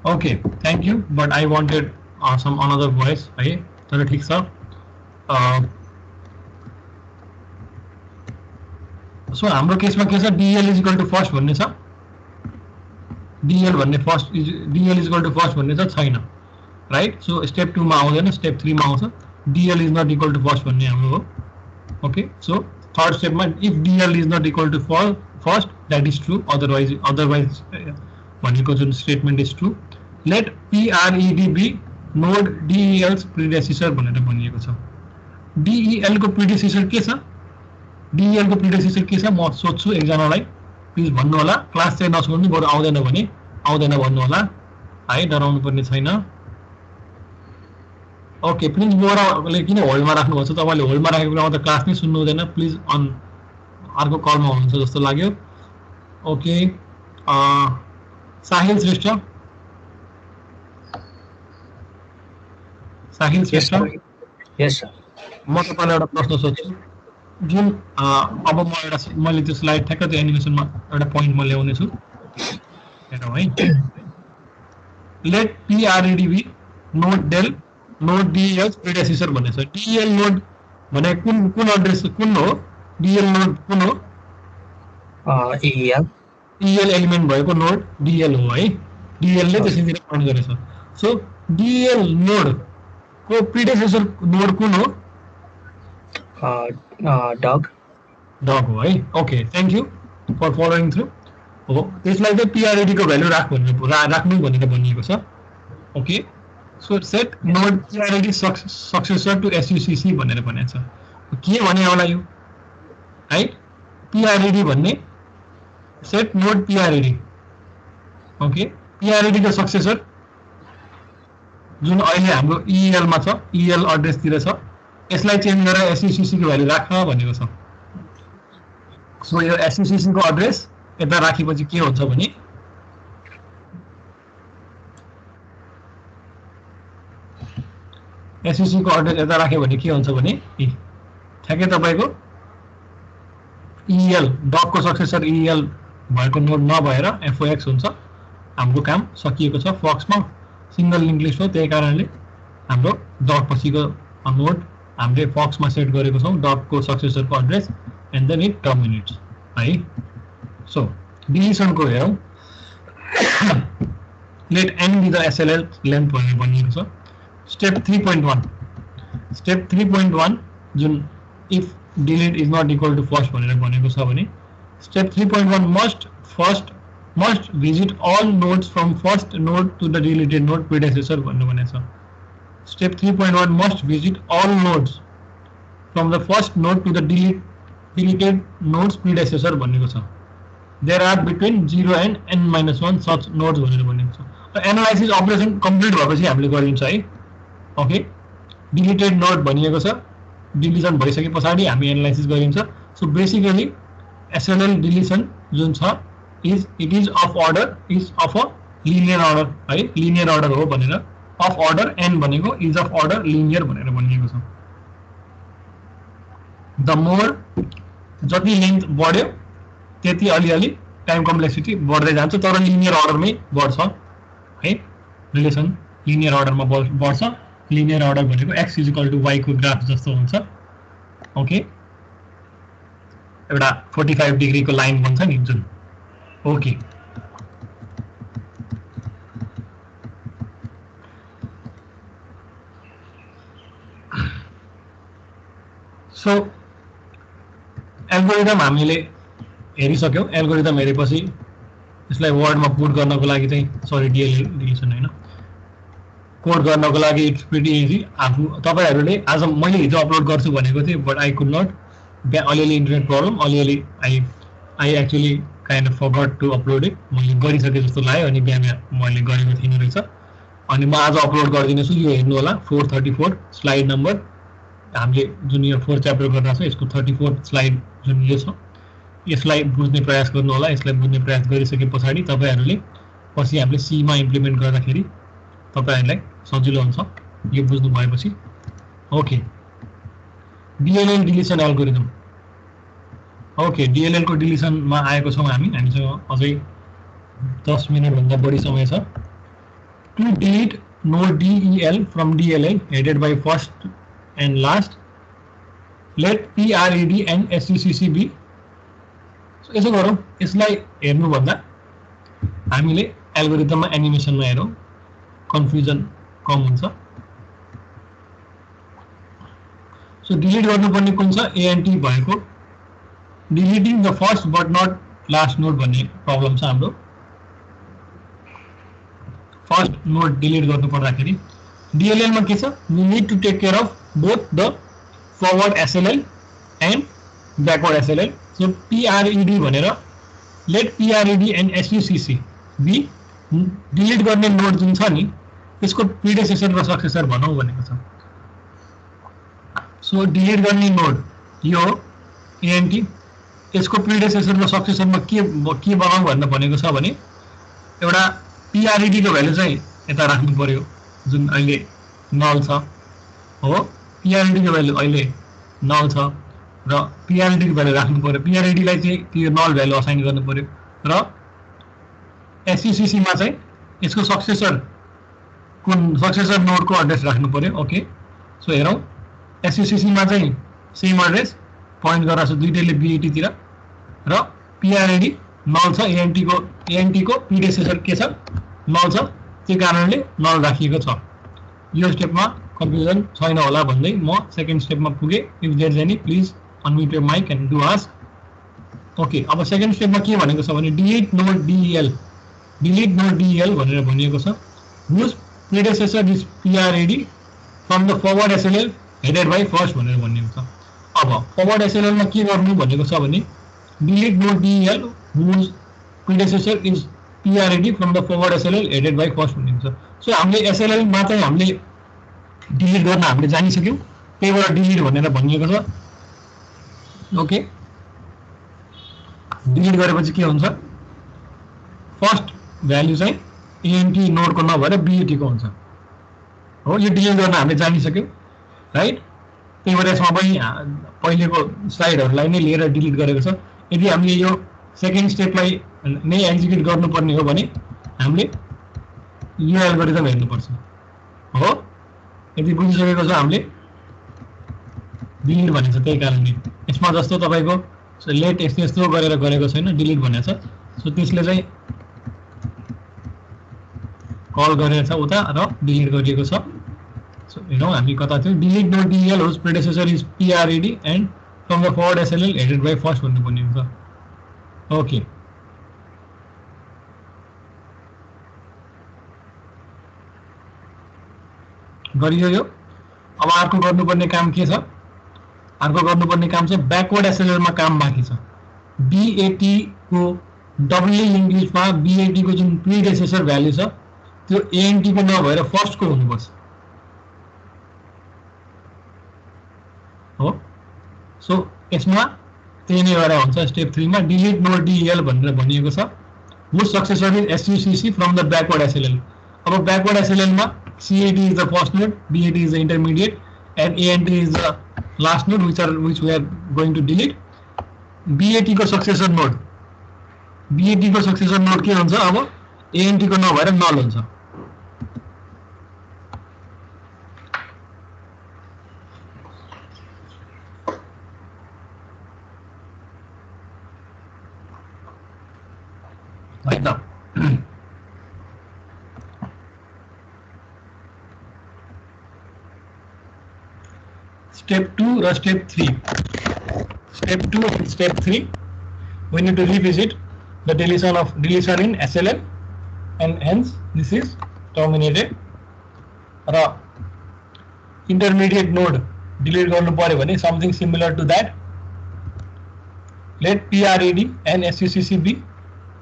Okay, thank you, but I wanted some another voice. है तर ठीक छ. So हाम्रो केसमा के छ, DL is equal to first भन्ने छ. DL भन्ने first is DL is equal to first भन्ने छ छैन, right? So step 2 मा आउँदैन, step 3 मा आउँछ. DL is not equal to first भन्ने हाम्रो हो. Okay, so third step मा if DL is not equal to first, that is true. Otherwise भनेको जुन statement is true. Let PRED be node DEL's predecessor भनेर भनिएको छ. DEL को predecessor के छ? DEL को predecessor के छ? म सोध्छु एकजनालाई, प्लिज भन्नु होला. क्लास चाहिँ नसुन्नु, बरु आउँदैन भने आउँदैन भन्नु होला है, डराउनु पर्ने छैन. ओके, प्रिन्स बोराले किन होल्डमा राख्नु भएको छ? तपाईले होल्डमा राखेको बेलामा त क्लास नै सुन्नु हुँदैन. प्लिज अर्को कलमा हुनुहुन्छ जस्तो लाग्यो. ओके, साहिल श्रेष्ठ. साहिल श्रेष्ठ. यस सर. म तपाईलाई एउटा प्रश्न सोध्छु. जुन अब मैले त्यो स्लाइड ठ्याक्क त्यो एनिमेसनमा एउटा पोइन्ट म ल्याउने छु. हेरौँ है. Let PRED be node DEL node DEL predecessor भन्ने छ. DEL नोड भने कुन एड्रेस कुन हो? DEL नोड कुन हो? EL एलिमेन्ट भएको नोड DL हो है. DL ले त्यसैतिर काउन्ट गरेछ. सो DL नोड को प्रिडेसेसर नोड कुन हो? डग हो है. Okay, thank you for following through. हो, त्यसलाई चाहिँ PRED को भ्यालु राख्नु भनेर भनिएको छ. Okay, so set node PRED successor to SUCC भनेर भनेको छ. के भने होला यो है? PRED भन्ने set node PRED. Okay, PRED को सक्सेसर जुन अहिले हाम्रो EL मा छ, EL एड्रेस तिर छ, यसलाई चेन्ज गरेर SUCC को भ्यालु राख भनेको छ. सो यो SUCC को एड्रेस यता राखेपछि के हुन्छ भने SUCC को एड्रेस यता राख्यो भने के हुन्छ भने ठ्याक्कै तपाईको EL डग को सक्सेसर EL भएको नोड नभएर FOX हुन्छ. हाम्रो काम सकिएको छ. फक्स मा सिंगल लिंक लिस्ट हो, त्यही कारणले हाम्रो डग पछिको नोड हामीले फक्स मा सेट गरेको छौं, डग को सक्सेसर को address and then it terminates है. सो डिलिसन को हेरौं. Let n be the SLL length भनेर भनिएको छ. स्टेप 3.1 स्टेप 3.1 जुन if delete is not equal to first भनेर भनेको छ भने step 3.1 must visit all nodes from first node to the deleted node predecessor भनेर भनेको छ. Step 3.1 must visit all nodes from the first node to the deleted nodes predecessor भनेको छ. There are between 0 and n-1 such nodes भनेर भनेको छ. Analysis operation complete भएपछि हामीले गरिन्छ है. ओके, डिलिटेड नोड भनिएको छ, डिलिसन भइसके पछाडी हामी एनालाइसिस गरिन्छ. सो बेसिकली SLL डिलिसन जुन छ it is of order, is of a linear order है. लिनियर अर्डर हो भनेर अफ अर्डर n भनेको इज अफ अर्डर लिनियर भनेर भनिएको छ. द मोर जति लेन्थ बढ्यो त्यति अलिअलि टाइम कम्प्लेक्सिटी बढ्दै जान्छ, तर लिनियर अर्डरमै बढ्छ है. रिलेसन लिनियर अर्डरमा बढ्छ. लिनियर अर्डर भनेको x = y को ग्राफ जस्तो हुन्छ. ओके, एउटा 45 डिग्री को लाइन बन्छ नि जुन. ओके, सो एल्गोरिदम हामीले हेरिसक्यौं. एल्गोरिदम हेरेपछि यसलाई वर्डमा पुट गर्नको लागि चाहिँ सरी डिलिसन हैन, कोड गर्नको लागि इट्स प्रिटी इजी. तपाईहरुले आज मैले हिजो अपलोड गर्छु भनेको थिएँ, बट आई कुड नट. अलिअलि इन्टरनेट प्रब्लम, अलिअलि I actually kind of forgot to upload it. मैले गरिसके जस्तो लाग्यो अनि बिहान मैले गरेको थिइनँ रहेछ. अनि म आज अपलोड गरिदिनेछु. यो हेर्नु होला 434 स्लाइड नम्बर. हामीले जुन यो 4 च्याप्टर गरिरहेको छ यसको 34 स्लाइड जुन यो छ, यसलाई बुझ्ने प्रयास गर्नु होला. यसलाई बुझ्ने प्रयास गरिसके पछाडी तपाईहरुले पछि हामीले सी मा इम्प्लिमेन्ट गर्दाखेरि तपाईहरुलाई सजिलो हुन्छ यो बुझ्नु भएपछि. Okay, DLL deletion algorithm. Okay, DLL को डिलिसन मा आएको छौं हामीसँग अझै 10 मिनेट भन्दा बढी समय छ. to delete node DEL from DLA headed by first and last, let PRED and SUCC be. So यसो गरौँ, यसलाई हेर्नु भन्दा हामीले एल्गोरिदममा एनिमेसनमा हेरौँ, कन्फ्युजन कम हुन्छ. सो डिलिट गर्नुपर्ने कुन छ ANT भएको, deleting the first but not last node भन्ने प्रब्लम छ हाम्रो. फर्स्ट नोड डिलिट गर्नु पर्दाखेरि DLL मा के छ, we need to take care of both the forward SLL and backward SLL. So PRED भनेर let PRED and SUCC be delete गर्ने नोड जुन छ नि त्यसको प्रिडेसेसर र सक्सेसर भनौँ भनेको छ. सो डिलिट गर्ने नोड यो ANT, यसको प्रिडेसेसर र सक्सेसरमा के बनाऊ भनेर भनेको छ भने एउटा PRED को भ्यालु चाहिँ यता राख्नु पर्यो जुन अहिले नल छ हो. PRED को भ्यालु अहिले नल छ र PRED को भ्यालु राख्नु पर्यो. PRED लाई चाहिँ त्यो नल भ्यालु असाइन गर्नु पर्यो र SUCC मा चाहिँ यसको सक्सेसर नोड को एड्रेस राख्नु पर्यो. ओके, सो हेरौँ SUCC मा चाहिँ सेम एड्रेस पोइन्ट गरेर छ दुईटैले BAT तिर र PRED नल छ. ANT को प्रिडेसेसर के छ, नल छ, त्यो कारणले नल राखिएको छ. यो स्टेपमा कन्फ्युजन छैन होला भन्दै म सेकेन्ड स्टेपमा पुगे. If there is any please unmute your mic and do ask. Okay, अब सेकेन्ड स्टेपमा के भनेको छ भने डिलिट नोड DEL भनेर भनिएको छ. Whose predecessor is PRED from the forward SLL headed by first भनेर भनिएको छ. अब फरवर्ड SLL मा के गर्नु भनेको छ भने delete node DEL whose predecessor is PRED from the forward SLL headed by first भनेको छ. सो हामीले SLL मा चाहिँ हामीले डिलिट गर्न हामीले जानिसक्यौँ, त्यहीबाट डिलिट भनेर भनिएको छ. ओके, डिलिट गरेपछि के हुन्छ, फर्स्ट भ्यालु चाहिँ ANT नोड को नभएर BAT को हुन्छ हो. यो डिलिट गर्न हामीले जानिसक्यौँ राइट. त्यही भएर यसमा पनि पहिलेको स्लाइडहरूलाई नै लिएर डिलिट गरेको छ. यदि हामीले यो सेकेन्ड स्टेपलाई नै एक्जिक्युट गर्नुपर्ने हो भने हामीले यो एल्गोरिदम हेर्नुपर्छ हो. यदि बुझिसकेको छ हामीले डिलिट भनेको छ, त्यही कारणले यसमा जस्तो तपाईँको लेट यस्तो गरेर गरेको छैन, डिलिट भनेको छ. सो त्यसले चाहिँ कल गरेको छ उता र डिलिट गरिएको छ. सो हेरौँ हामी कता थियो. Delete node DEL whose predecessor is PRED and from the forward SLL headed by first भन्ने भनिएको छ. ओके, गरियो यो. अब अर्को गर्नुपर्ने काम के छ, अर्को गर्नुपर्ने काम चाहिँ ब्याकवर्ड SLL मा काम बाँकी छ. BAT को डबली लिङ्किजमा BAT को जुन प्रिडेसेसर भ्यालु छ त्यो ANT को नभएर फर्स्ट को हुनुपर्छ हो. सो यसमा त्यही नै गरेर हुन्छ. स्टेप 3 मा डिलिट नोड DEL भनेर भनिएको छ. Whose successor is SUCC from the backward SLL. अब ब्याकवर्ड SLL मा CAT is the first node, BAT is the intermediate, and ANT is the last node, which we are going to delete. BAT को successor node, BAT को successor node के हुन्छ, अब ANT को नभएर नल हुन्छ. होइन. Step 2 or step 3. Step 2 and step 3, we need to revisit the deletion in SLL, and hence this is terminated. र intermediate node delete गर्नु पर्यो भने something similar to that. Let PRED and SUCC be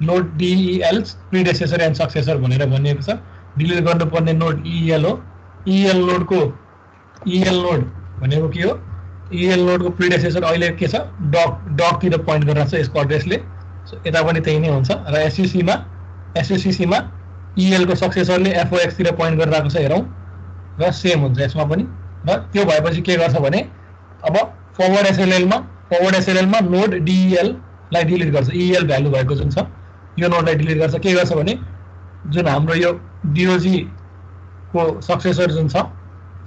node DEL's predecessor and successor भनेर भनिएको छ. Delete गर्नुपर्ने node EL हो. EL node को EL भनेको के हो, EL नोड को प्रिडेसेसर अहिले के छ, डग तिर पोइन्ट गरिरहेको छ यसको एड्रेसले. सो यता पनि त्यही नै हुन्छ. र SUCC मा EL को सक्सेसरले FOX तिर पोइन्ट गरिरहेको छ हेरौँ, र सेम हुन्छ यसमा पनि. र त्यो भएपछि के गर्छ भने अब फरवर्ड SLL मा नोड DEL लाई डिलिट गर्छ. EL भ्यालु भएको जुन छ यो नोडलाई डिलिट गर्छ. के गर्छ भने जुन हाम्रो यो DOG को सक्सेसर जुन छ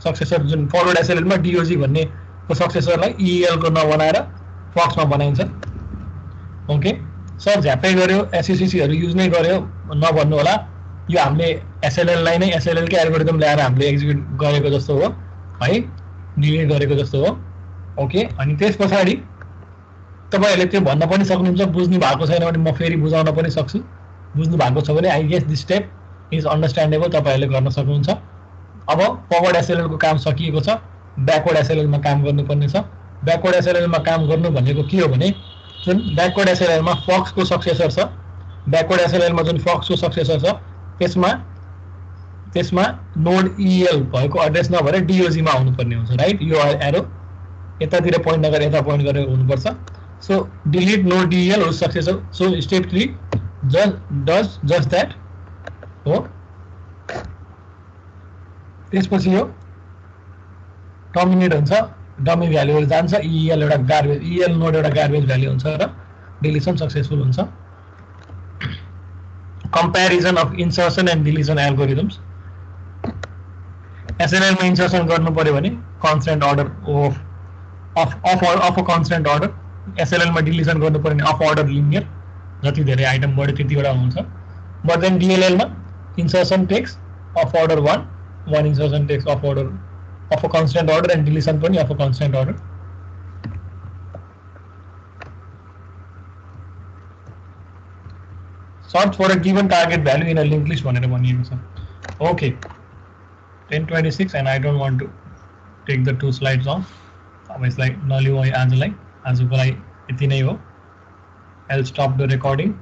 सक्सेसर जुन फरवर्ड एसएलएल मा डीओजी भन्ने को सक्सेसरलाई ईएल को नबनाएर फक्स मा बनाइन्छ ओके सर झ्यापै गर्यो एससीसी हरु युज नै गर्यो नभन्नु होला यो हामीले एसएलएल लाई नै एसएलएल के एल्गोरिदम ल्याएर हामीले एक्जिक्युट गरेको जस्तो हो है डिलिट गरेको जस्तो हो ओके अनि त्यसपछि तपाईहरुले त्यो भन्न पनि सक्नुहुन्छ बुझ्नु भएको छैन भने म फेरि बुझाउन पनि सक्छु बुझ्नु भएको छ भने I guess this step is understandable तपाईहरुले गर्न सक्नुहुन्छ अब फरवर्ड एसएलएल को काम सकिएको छ ब्याकवर्ड एसएलएल मा काम गर्नुपर्ने छ ब्याकवर्ड एसएलएल मा काम गर्नु भनेको के हो भने जुन ब्याकवर्ड एसएलएल मा फक्स को सक्सेसर छ ब्याकवर्ड एसएलएल मा जुन फक्स को सक्सेसर छ त्यसमा नोड ईएल भएको एड्रेस नभएर डीओजी मा आउनु पर्ने हुन्छ राइट यो एरो यतातिर पोइन्ट नगरेर यता पोइन्ट गरेर हुनुपर्छ सो डिलिट नोड डीएल हो successor so step 3 does that हो त्यसपछि यो टर्मिनेट हुन्छ डमी भ्यालुहरु जान्छ ईएल एउटा गार्बेज ईएल नोड एउटा गार्बेज भ्यालु हुन्छ र डिलिसन सक्सेसफुल हुन्छ comparison of insertion and deletion algorithms SNL मा insertion गर्नु पर्यो भने constant order of a constant order SLL मा deletion गर्नु पर्यो भने of order linear जति धेरै आइटम बढ्यो त्यति वटा हुन्छ but then DLL मा insertion takes of order 1 insertion takes of order of a constant order and deletion पनि of a constant order search for a given target value in a linked list भनेर भनिएको छ okay 10:26 and I don't want to take the 2 slides off अब यसलाई नलिऊ आजको लागि यति नै हो I'll stop the recording